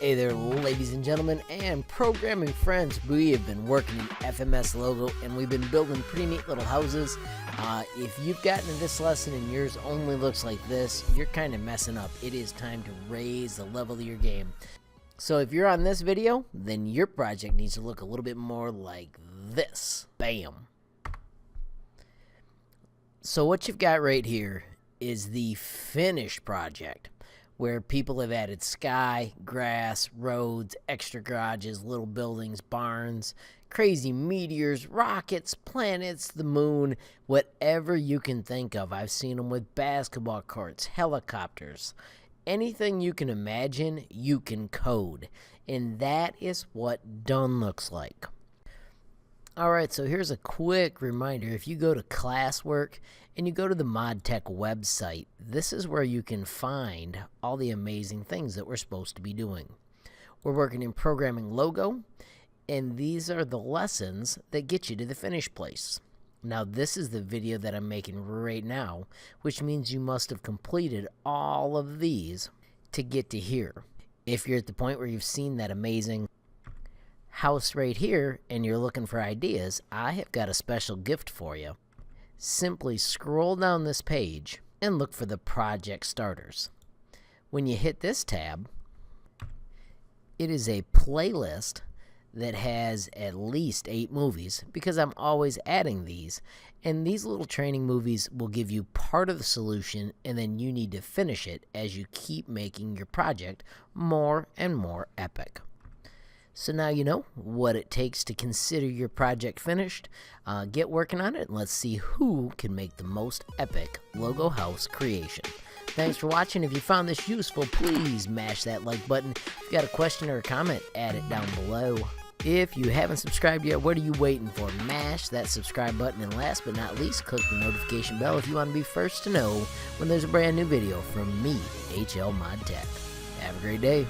Hey there, ladies and gentlemen and programming friends. We have been working in FMS Logo and we've been building pretty neat little houses. If you've gotten to this lesson and yours only looks like this, you're kind of messing up. It is time to raise the level of your game. So if you're on this video, then your project needs to look a little bit more like this. Bam. So what you've got right here is the finished project, where people have added sky, grass, roads, extra garages, little buildings, barns, crazy meteors, rockets, planets, the moon, whatever you can think of. I've seen them with basketball courts, helicopters. Anything you can imagine, you can code. And that is what done looks like. Alright, so here's a quick reminder. If you go to classwork and you go to the HLModTech website, this is where you can find all the amazing things that we're supposed to be doing. We're working in programming logo, and these are the lessons that get you to the finish place. Now, this is the video that I'm making right now, which means you must have completed all of these to get to here. If you're at the point where you've seen that amazing house right here and you're looking for ideas, I have got a special gift for you. Simply scroll down this page and look for the project starters. When you hit this tab, it is a playlist that has at least 8 movies, because I'm always adding these, and these little training movies will give you part of the solution, and then you need to finish it as you keep making your project more and more epic. So now you know what it takes to consider your project finished. Get working on it and let's see who can make the most epic logo house creation. Thanks for watching. If you found this useful, please mash that like button. If you got a question or a comment, add it down below. If you haven't subscribed yet, what are you waiting for? Mash that subscribe button, and last but not least, click the notification bell if you want to be first to know when there's a brand new video from me, HLModTech. Have a great day.